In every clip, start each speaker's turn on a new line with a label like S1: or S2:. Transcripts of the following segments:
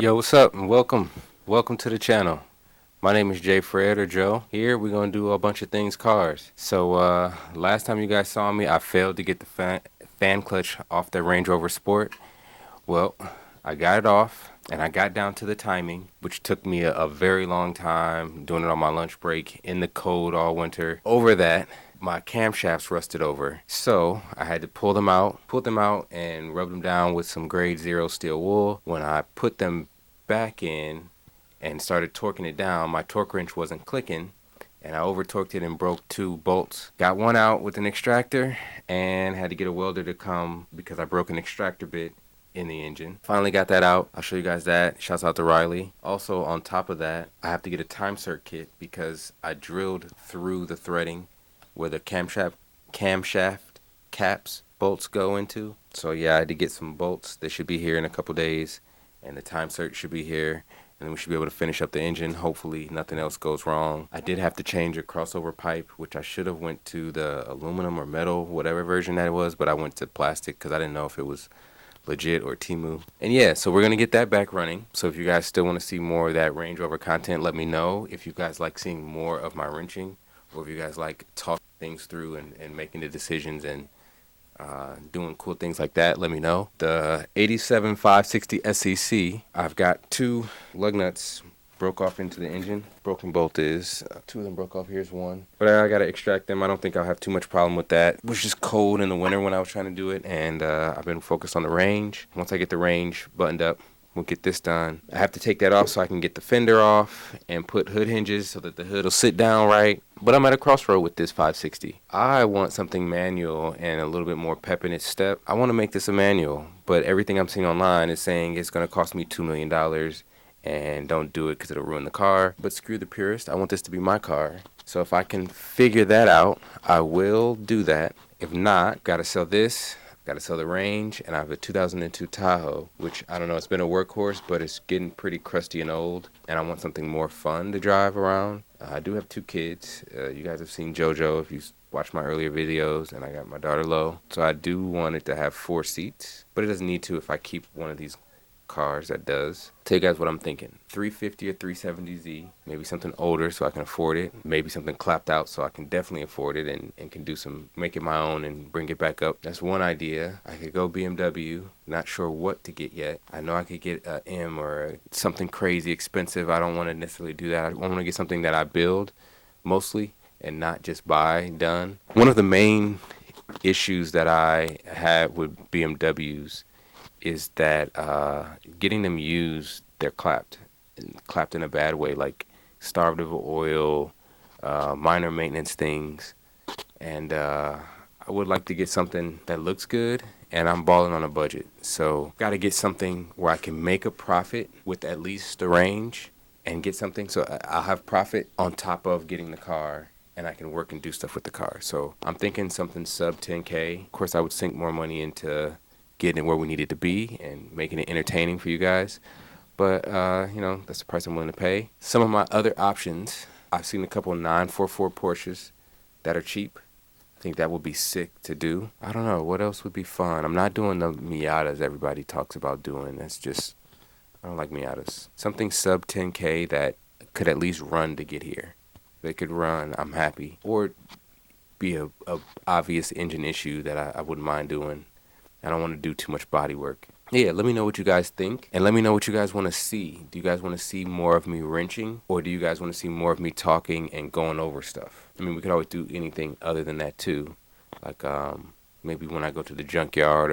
S1: Yo, what's up and welcome. Welcome to the channel. My name is Jay Fred or Joe. Here we're going to do a bunch of things cars. So last time you guys saw me, I failed to get the fan clutch off the Range Rover Sport. Well, I got it off and I got down to the timing, which took me a very long time, doing it on my lunch break in the cold all winter. Over that, my camshafts rusted over. So I had to pull them out and rub them down with some grade 0 steel wool. When I put them back in and started torquing it down, my torque wrench wasn't clicking and I over torqued it and broke 2 bolts. Got one out with an extractor and had to get a welder to come because I broke an extractor bit in the engine. Finally got that out. I'll show you guys that. Shouts out to Riley. Also, on top of that, I have to get a time cert kit because I drilled through the threading where the camshaft caps bolts go into. So yeah, I had to get some bolts. They should be here in a couple days, and the time cert should be here, and then we should be able to finish up the engine. Hopefully nothing else goes wrong. I did have to change a crossover pipe, which I should have went to the aluminum or metal, whatever version that it was, but I went to plastic because I didn't know if it was legit or Timu. And yeah, so we're gonna get that back running. So if you guys still want to see more of that Range Rover content, let me know. If you guys like seeing more of my wrenching, or if you guys like talking things through and making the decisions and doing cool things like that, let me know. The 87 560 SEC, I've got 2 lug nuts broke off into the engine. Broken bolt is 2 of them broke off. Here's one, but I gotta extract them. I don't think I'll have too much problem with that. It was just cold in the winter when I was trying to do it, and I've been focused on the range. Once I get the range buttoned up, we'll get this done. I have to take that off so I can get the fender off and put hood hinges so that the hood will sit down right. But I'm at a crossroad with this 560. I want something manual and a little bit more pep in its step. I want to make this a manual, but everything I'm seeing online is saying it's going to cost me $2 million and don't do it because it'll ruin the car. But screw the purist. I want this to be my car. So if I can figure that out, I will do that. If not, gotta sell this. Got to sell the Range, and I have a 2002 Tahoe, which I don't know, it's been a workhorse, but it's getting pretty crusty and old, and I want something more fun to drive around. I do have 2 kids. You guys have seen JoJo if you watched my earlier videos, and I got my daughter Lo. So I do want it to have 4 seats, but it doesn't need to if I keep one of these cars that does. Tell you guys what I'm thinking. 350 or 370Z, maybe something older so I can afford it. Maybe something clapped out so I can definitely afford it and can do some, make it my own and bring it back up. That's one idea. I could go BMW. Not sure what to get yet. I know I could get a M or something crazy expensive. I don't want to necessarily do that. I want to get something that I build mostly and not just buy done. One of the main issues that I had with BMWs is that getting them used, they're clapped in a bad way, like starved of oil, minor maintenance things, and I would like to get something that looks good, and I'm balling on a budget, so got to get something where I can make a profit with at least the range, and get something so I'll have profit on top of getting the car. And I can work and do stuff with the car. So I'm thinking something sub 10K. Of course, I would sink more money into getting it where we need it to be and making it entertaining for you guys. But, you know, that's the price I'm willing to pay. Some of my other options, I've seen a couple 944 Porsches that are cheap. I think that would be sick to do. I don't know, what else would be fun? I'm not doing the Miatas everybody talks about doing. That's just, I don't like Miatas. Something sub 10K that could at least run to get here. They could run, I'm happy. Or be a obvious engine issue that I wouldn't mind doing. I don't want to do too much body work. Yeah, let me know what you guys think. And let me know what you guys want to see. Do you guys want to see more of me wrenching? Or do you guys want to see more of me talking and going over stuff? I mean, we could always do anything other than that too. Like maybe when I go to the junkyard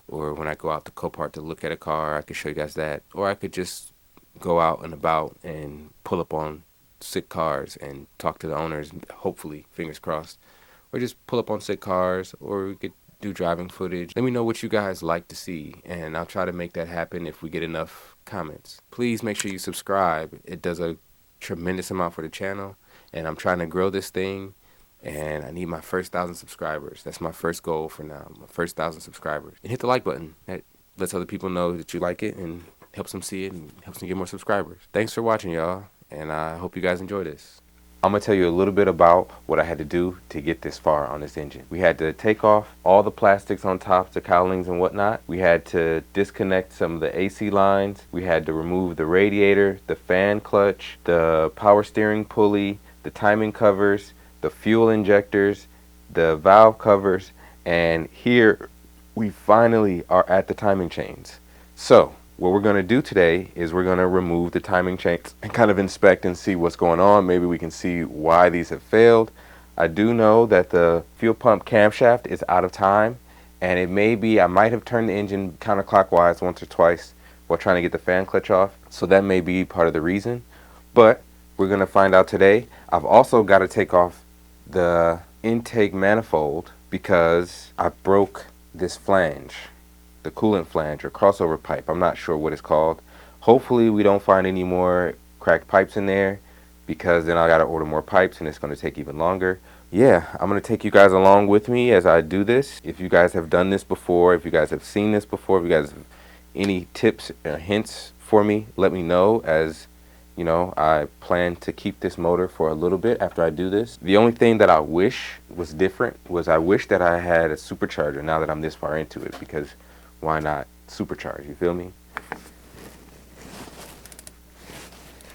S1: or when I go out to Copart to look at a car, I could show you guys that. Or I could just go out and about and pull up on sick cars and talk to the owners, hopefully, fingers crossed. Or just pull up on sick cars, or we could do driving footage. Let me know what you guys like to see, and I'll try to make that happen if we get enough comments. Please make sure you subscribe. It does a tremendous amount for the channel, and I'm trying to grow this thing, and I need my first 1,000 subscribers. That's my first goal for now, my first 1,000 subscribers. And hit the like button. That lets other people know that you like it and helps them see it and helps them get more subscribers. Thanks for watching, y'all, and I hope you guys enjoy this. I'm going to tell you a little bit about what I had to do to get this far on this engine. We had to take off all the plastics on top, the cowlings and whatnot. We had to disconnect some of the AC lines. We had to remove the radiator, the fan clutch, the power steering pulley, the timing covers, the fuel injectors, the valve covers, and here we finally are at the timing chains. So what we're going to do today is we're going to remove the timing chains and kind of inspect and see what's going on. Maybe we can see why these have failed. I do know that the fuel pump camshaft is out of time, and it may be I might have turned the engine counterclockwise once or twice while trying to get the fan clutch off, so that may be part of the reason, but we're going to find out today. I've also got to take off the intake manifold because I broke this flange, the coolant flange or crossover pipe. I'm not sure what it's called. Hopefully we don't find any more cracked pipes in there, because then I gotta order more pipes and it's gonna take even longer. Yeah, I'm gonna take you guys along with me as I do this. If you guys have done this before, if you guys have seen this before, if you guys have any tips or hints for me, let me know, as you know, I plan to keep this motor for a little bit after I do this. The only thing that I wish was different was I wish that I had a supercharger now that I'm this far into it, because why not supercharge, you feel me?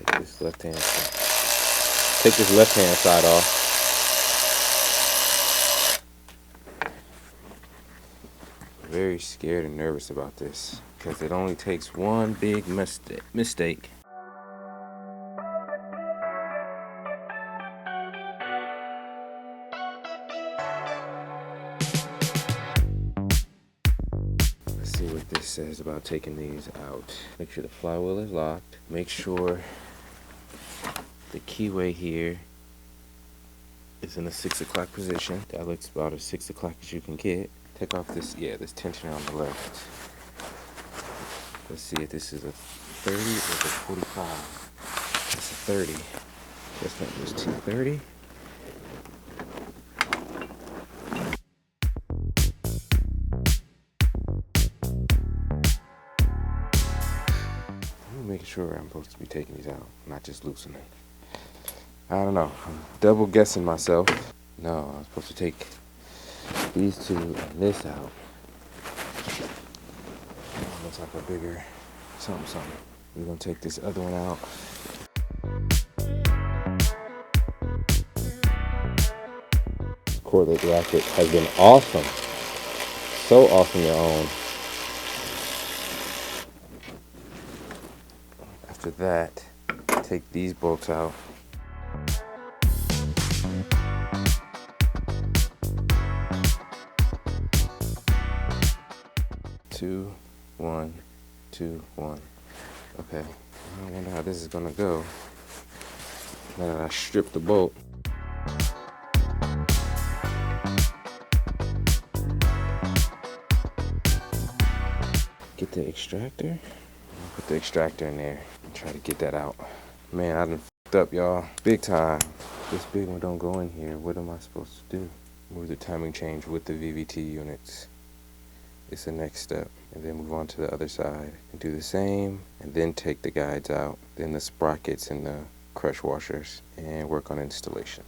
S1: Take this left-hand side. Take this left-hand side off. Very scared and nervous about this because it only takes one big mistake. Let's see what this says about taking these out. Make sure the flywheel is locked. Make sure the keyway here is in a 6 o'clock position. That looks about as 6 o'clock as you can get. Take off this, this tensioner on the left. Let's see if this is a 30 or a 45. It's a 30. Guess that was 230. I'm making sure I'm supposed to be taking these out, not just loosening. I don't know. I'm double guessing myself. No, I'm supposed to take these two and this out. Looks like a bigger something. We're gonna take this other one out. This cordless bracket has been awesome. So awesome to own. After that, take these bolts out. Two, one, two, one. Okay, I wonder how this is gonna go now that I stripped the bolt. Get the extractor. I'll put the extractor in there and try to get that out. Man, I done f***ed up, y'all. Big time. This big one don't go in here. What am I supposed to do? Move the timing change with the VVT units. It's the next step. And then move on to the other side and do the same, and then take the guides out, then the sprockets and the crush washers, and work on installation.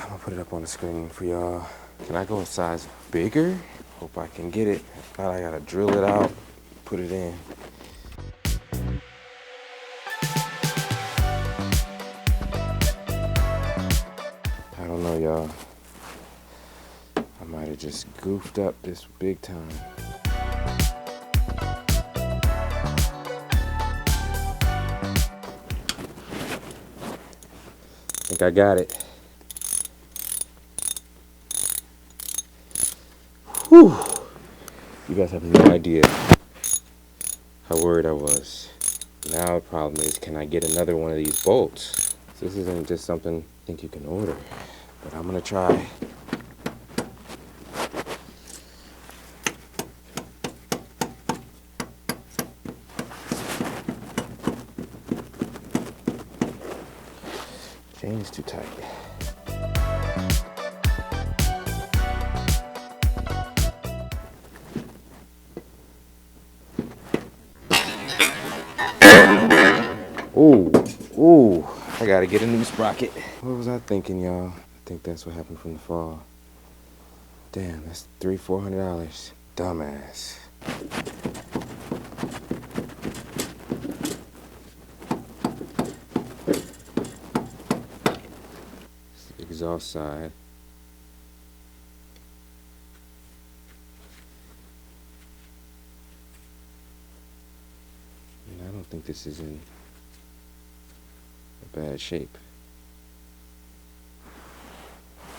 S1: I'm gonna put it up on the screen for y'all. Can I go a size bigger? Hope I can get it. If not, I gotta drill it out, put it in. I don't know, y'all. I might have just goofed up this big time. I think I got it. Whew. You guys have no idea how worried I was. Now the problem is, can I get another one of these bolts? So this isn't just something I think you can order, but I'm gonna try. Chain's too tight. Ooh, Ooh, I gotta get a new sprocket. What was I thinking, y'all? I think that's what happened from the fall. Damn, that's $300-400. Dumbass. It's the exhaust side. And I don't think this is in a bad shape.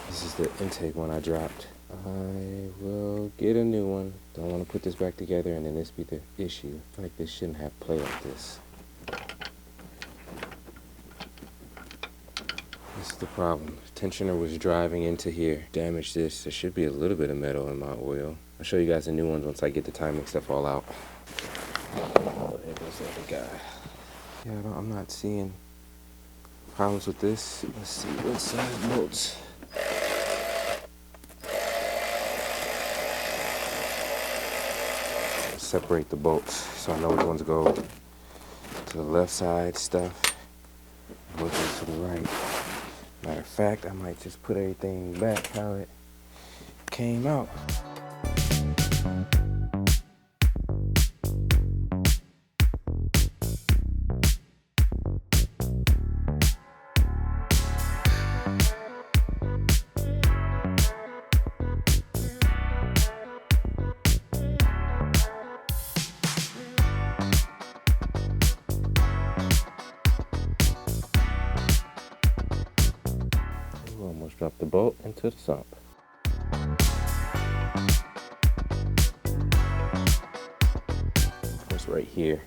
S1: This is the intake one I dropped. I will get a new one. Don't want to put this back together and then this be the issue. I feel like this shouldn't have play like this. This is the problem. Tensioner was driving into here. Damaged this. There should be a little bit of metal in my oil. I'll show you guys the new ones once I get the timing stuff all out. Oh, there goes the other guy. Yeah, I'm not seeing problems with this. Let's see what size bolts. Separate the bolts so I know which ones go to the left side stuff and which ones to the right. Matter of fact, I might just put everything back how it came out. Almost dropped the bolt into the sump. It's right here.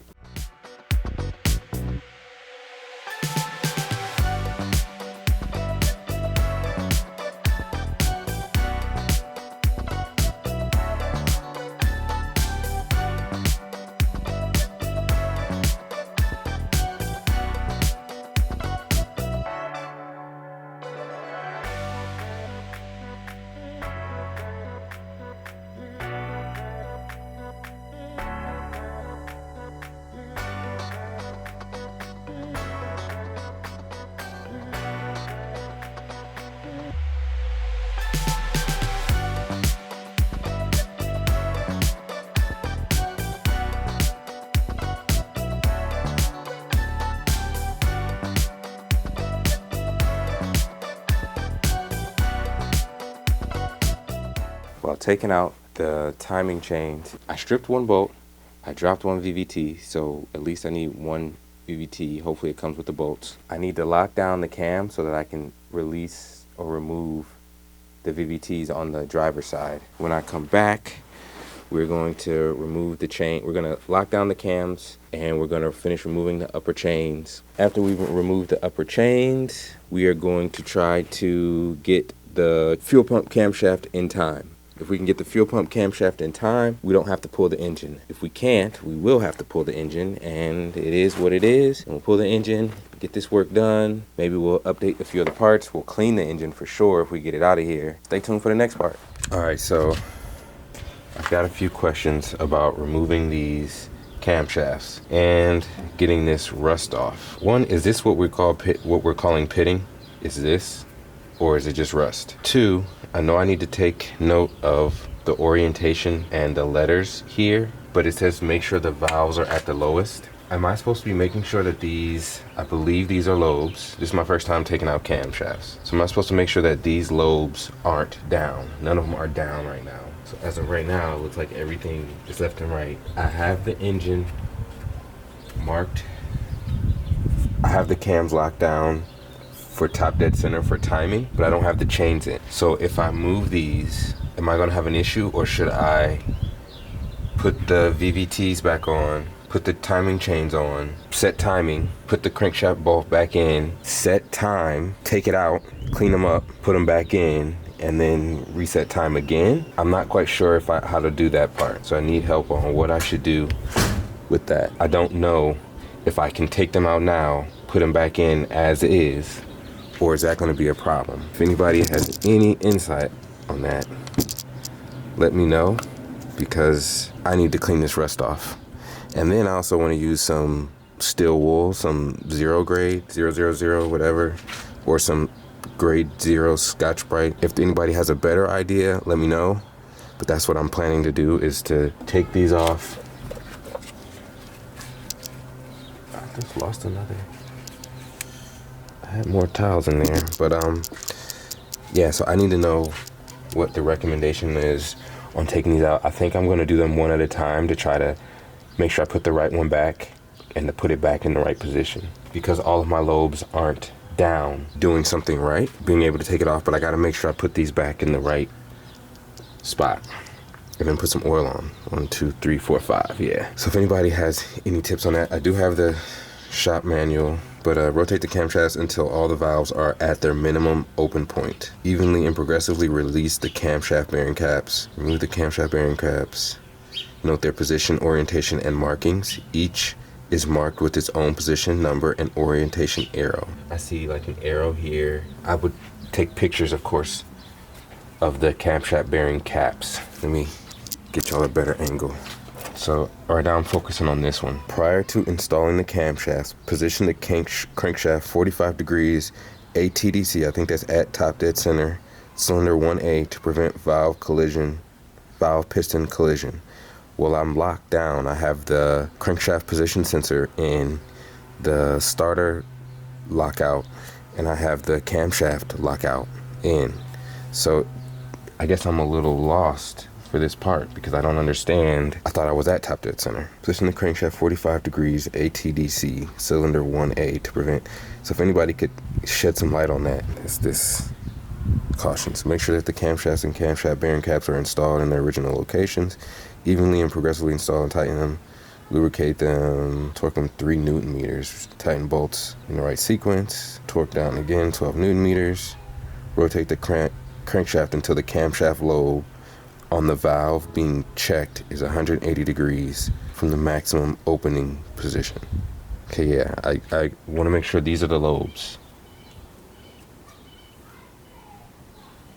S1: While taking out the timing chains, I stripped one bolt, I dropped one VVT, so at least I need one VVT. Hopefully it comes with the bolts. I need to lock down the cam so that I can release or remove the VVTs on the driver's side. When I come back, we're going to remove the chain. We're going to lock down the cams and we're going to finish removing the upper chains. After we've removed the upper chains, we are going to try to get the fuel pump camshaft in time. If we can get the fuel pump camshaft in time, we don't have to pull the engine. If we can't, we will have to pull the engine, and it is what it is. And we'll pull the engine, get this work done. Maybe we'll update a few of the parts. We'll clean the engine for sure if we get it out of here. Stay tuned for the next part. All right, so I've got a few questions about removing these camshafts and getting this rust off. One, is this what we're calling pitting? Is this, or is it just rust? Two, I know I need to take note of the orientation and the letters here, but it says make sure the valves are at the lowest. Am I supposed to be making sure that these, I believe these are lobes. This is my first time taking out camshafts. So am I supposed to make sure that these lobes aren't down? None of them are down right now. So as of right now, it looks like everything is left and right. I have the engine marked. I have the cams locked down for top dead center for timing, but I don't have the chains in. So if I move these, am I gonna have an issue, or should I put the VVTs back on, put the timing chains on, set timing, put the crankshaft bolt back in, set time, take it out, clean them up, put them back in, and then reset time again? I'm not quite sure how to do that part, so I need help on what I should do with that. I don't know if I can take them out now, put them back in as is, or is that going to be a problem? If anybody has any insight on that, let me know, because I need to clean this rust off. And then I also want to use some
S2: steel wool, some zero grade, 000, whatever, or some grade 0 Scotch-Brite. If anybody has a better idea, let me know. But that's what I'm planning to do, is to take these off. I just lost another. I had more towels in there, but yeah, so I need to know what the recommendation is on taking these out. I think I'm going to do them one at a time to try to make sure I put the right one back and to put it back in the right position, because all of my lobes aren't down doing something right, being able to take it off, but I got to make sure I put these back in the right spot. And then put some oil on. 1, 2, 3, 4, 5. Yeah. So if anybody has any tips on that, I do have the shop manual. But rotate the camshafts until all the valves are at their minimum open point. Evenly and progressively release the camshaft bearing caps. Remove the camshaft bearing caps. Note their position, orientation, and markings. Each is marked with its own position, number, and orientation arrow. I see like an arrow here. I would take pictures, of course, of the camshaft bearing caps. Let me get y'all a better angle. So right now I'm focusing on this one. Prior to installing the camshafts, position the crankshaft 45 degrees ATDC, I think that's at top dead center, cylinder 1A, to prevent valve piston collision. While I'm locked down, I have the crankshaft position sensor in the starter lockout, and I have the camshaft lockout in. So I guess I'm a little lost for this part because I don't understand. I thought I was at top dead center. Position the crankshaft 45 degrees ATDC, cylinder 1A, to prevent. So if anybody could shed some light on that, it's this caution. So make sure that the camshafts and camshaft bearing caps are installed in their original locations. Evenly and progressively install and tighten them. Lubricate them, torque them 3 Newton meters. Tighten bolts in the right sequence. Torque down again 12 Newton meters. Rotate the crankshaft until the camshaft lobe on the valve being checked is 180 degrees from the maximum opening position. Okay, yeah, I want to make sure these are the lobes.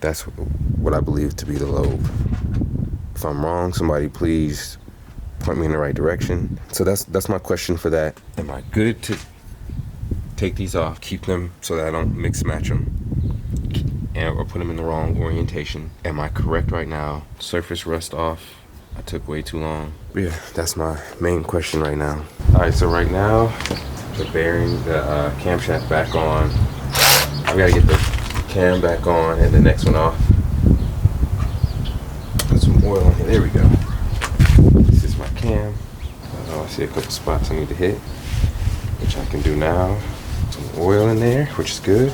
S2: That's what I believe to be the lobe. If I'm wrong, somebody please point me in the right direction. So that's my question for that. Am I good to take these off, keep them so that I don't mix match them, or put them in the wrong orientation? Am I correct right now? Surface rust off. I took way too long. But yeah, that's my main question right now. All right, so right now, the bearing, the camshaft back on. I gotta get the cam back on and the next one off. Put some oil on here. There we go. This is my cam. I see a couple spots I need to hit, which I can do now. Some oil in there, which is good.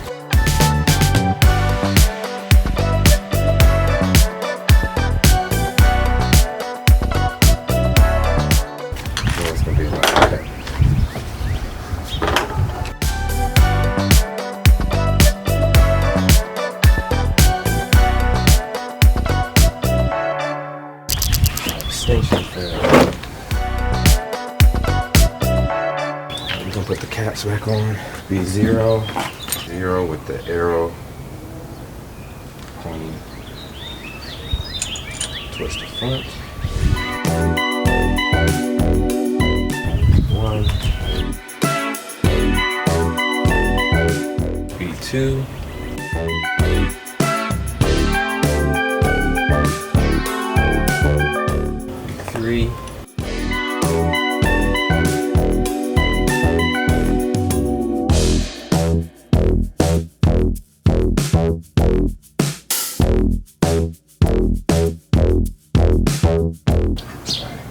S2: We're gonna put the caps back on. Be zero with the arrow pointing towards the front. 1. B2. 3.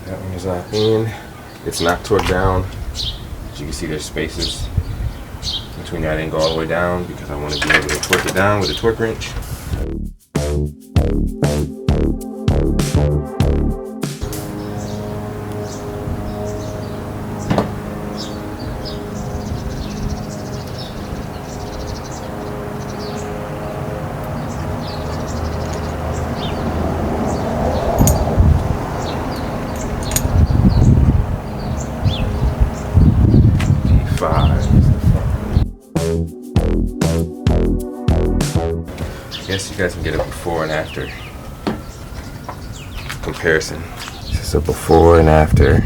S2: That one is not in. It's not torqued down. As you can see, there's spaces between that. I didn't go all the way down because I want to be able to torque it down with a torque wrench. I guess you guys can get a before and after comparison. This is a before and after.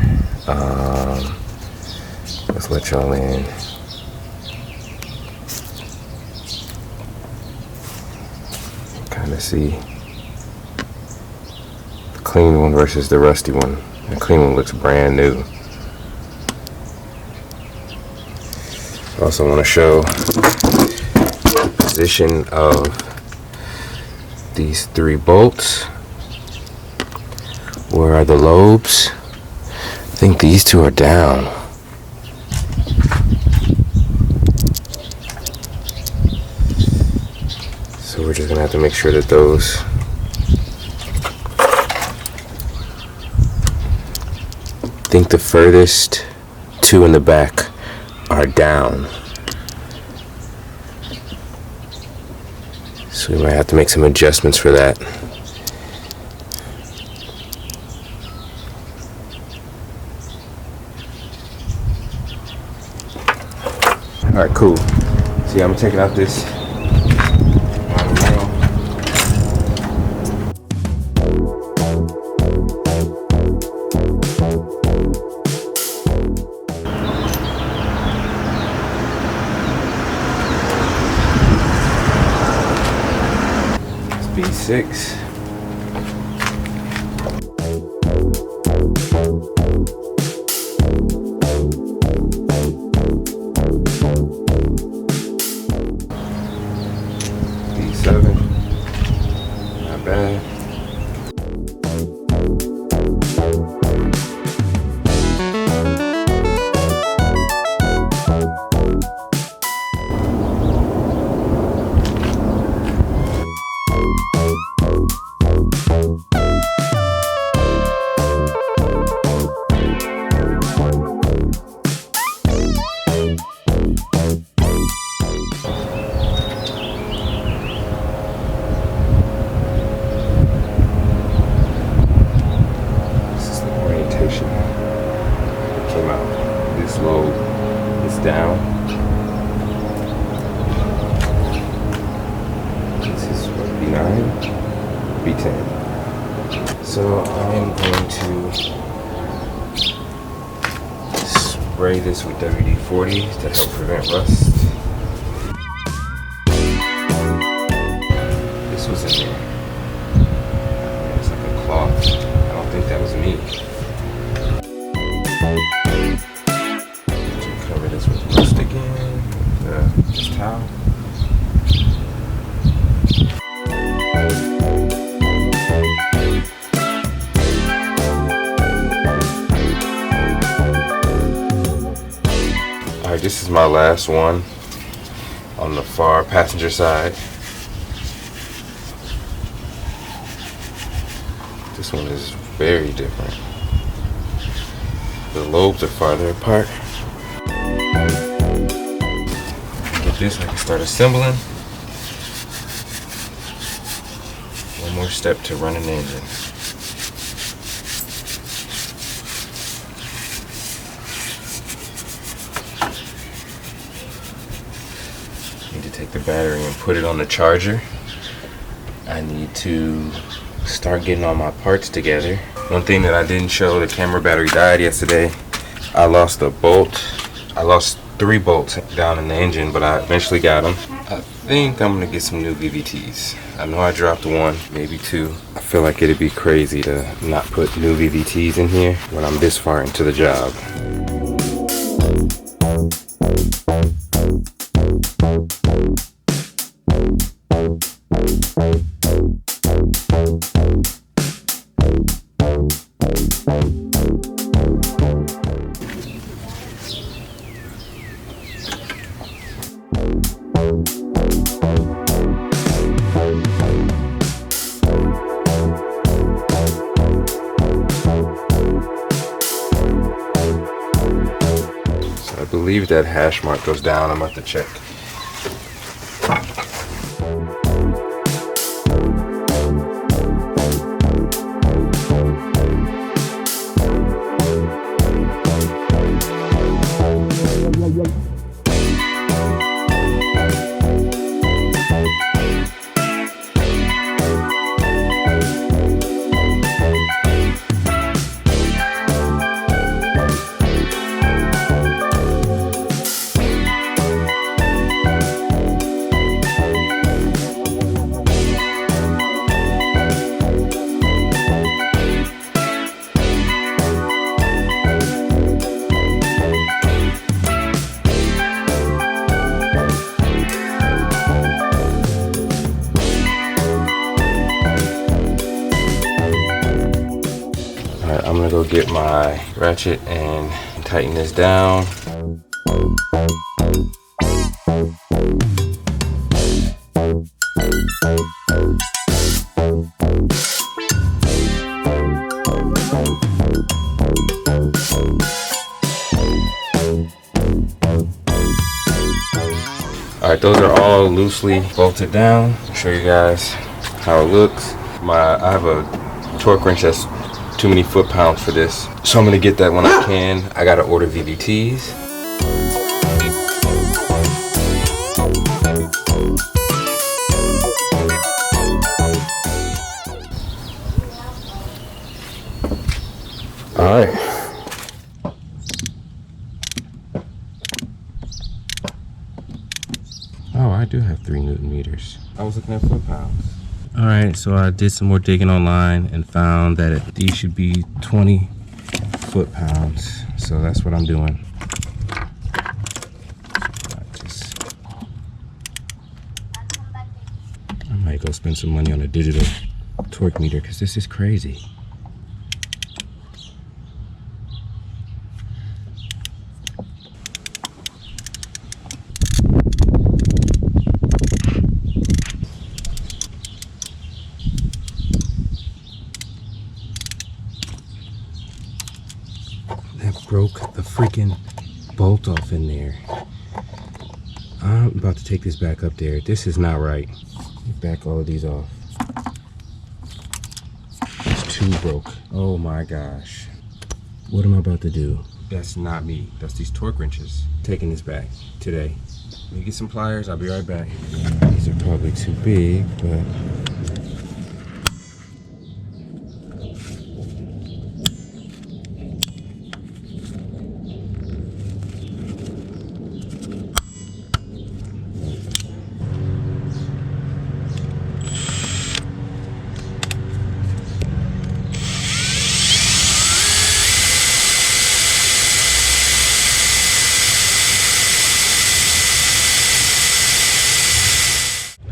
S2: Let's let y'all in. Kind of see the clean one versus the rusty one. The clean one looks brand new. Also want to show the position of these 3 bolts. Where are the lobes? I think these 2 are down. So we're just gonna have to make sure that those I think the furthest 2 in the back are down. So we might have to make some adjustments for that. Alright, cool. See, I'm taking out this B6. B7. Not bad. Came out. This lobe is down. This is what, B9? B10. So I am going to spray this with WD-40 to help prevent rust. This was in there. It's like a cloth. I don't think that was me. Cover this with rust again, with this towel. Alright, this is my last one on the far passenger side. This one is very different. The lobes are farther apart. Get this, I can start assembling. One more step to run an engine. Need to take the battery and put it on the charger. I need to start getting all my parts together. One thing that I didn't show, the camera battery died yesterday. I lost a bolt. I lost 3 bolts down in the engine, but I eventually got them. I think I'm gonna get some new VVTs. I know I dropped 1, maybe 2. I feel like it'd be crazy to not put new VVTs in here when I'm this far into the job. I believe that hash mark goes down. I'm about to check. go get my ratchet and tighten this down. Alright, those are all loosely bolted down. I'll show you guys how it looks. I have a torque wrench that's too many foot-pounds for this, so I'm gonna get that when I can. I gotta order VVTs. Alright. Oh, I do have 3 Newton meters. I was looking at foot-pounds. All right, so I did some more digging online and found that these should be 20 foot-pounds. So that's what I'm doing. I might go spend some money on a digital torque meter because this is crazy. Broke the freaking bolt off in there. I'm about to take this back up there. This is not right. Back all of these off. It's 2 broke. Oh my gosh. What am I about to do? That's not me. That's these torque wrenches. Taking this back today. Let me get some pliers. I'll be right back. These are probably too big, but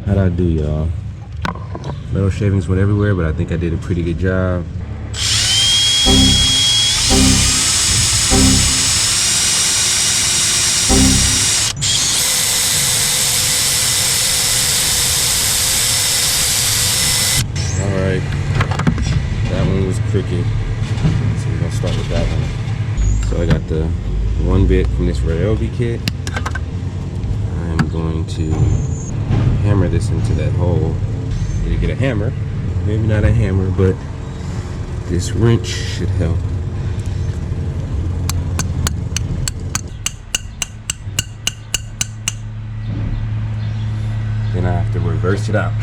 S2: how'd I do, y'all? Metal shavings went everywhere, but I think I did a pretty good job. Alright, that one was crooked, so we're gonna start with that one. So I got the 1 bit from this Ryobi kit. I'm going to hammer this into that hole. Need to get a hammer, maybe not a hammer, but this wrench should help. Then I have to reverse it out.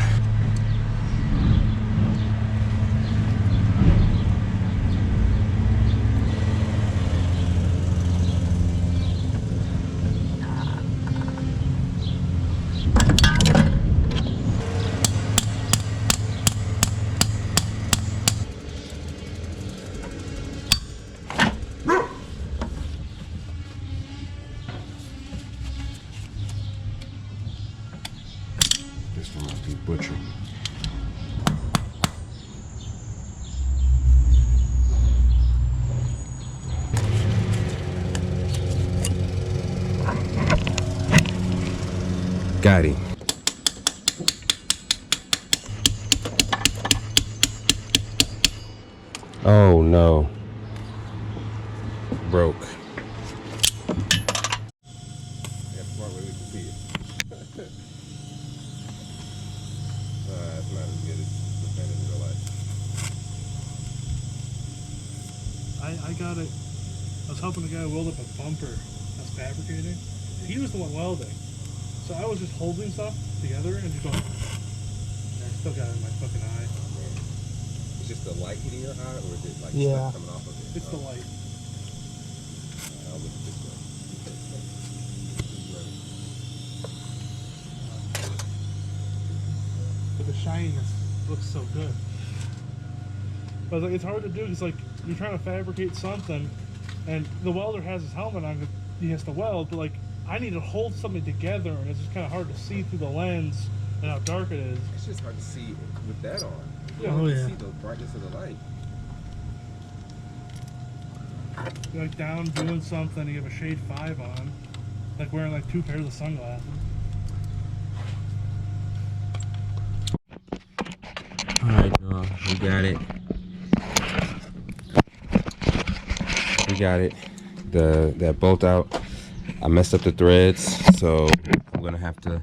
S2: This one must be butchered. Got him. Oh no. Broke. That's part where we can see it. It's not as good as the fan in real life.
S3: I got it. I was helping the guy weld up a bumper that's fabricating. He was the one welding. So I was just holding stuff together and just going, I still got it in my fucking eye.
S2: It's just the light hitting your eye, or is it like
S3: Yeah.
S2: stuff coming off of it?
S3: It's the light.
S2: I'll look this way.
S3: But the shininess looks so good. But like, it's hard to do because like you're trying to fabricate something, and the welder has his helmet on. He has to weld, but like I need to hold something together, and it's just kind of hard to see through the lens and how dark it is.
S2: It's just hard to see with that on. You
S3: Yeah.
S2: don't
S3: Oh,
S2: really
S3: yeah.
S2: see the brightness of the light.
S3: You're like down doing something, you have a shade 5 on, like wearing like 2 pairs of sunglasses.
S2: Alright, y'all, we got it. We got it. That bolt out. I messed up the threads, so I'm gonna have to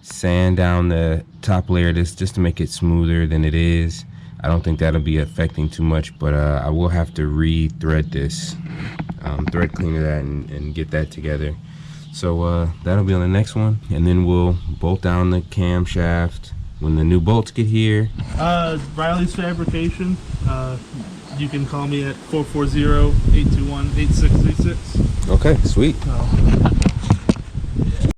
S2: sand down the top layer of this just to make it smoother than it is. I don't think that'll be affecting too much, but I will have to re-thread this, thread cleaner that and get that together. So that'll be on the next one, and then we'll bolt down the camshaft when the new bolts get here.
S3: Riley's Fabrication. You can call me at 440-821-8636.
S2: Okay, sweet.
S3: So,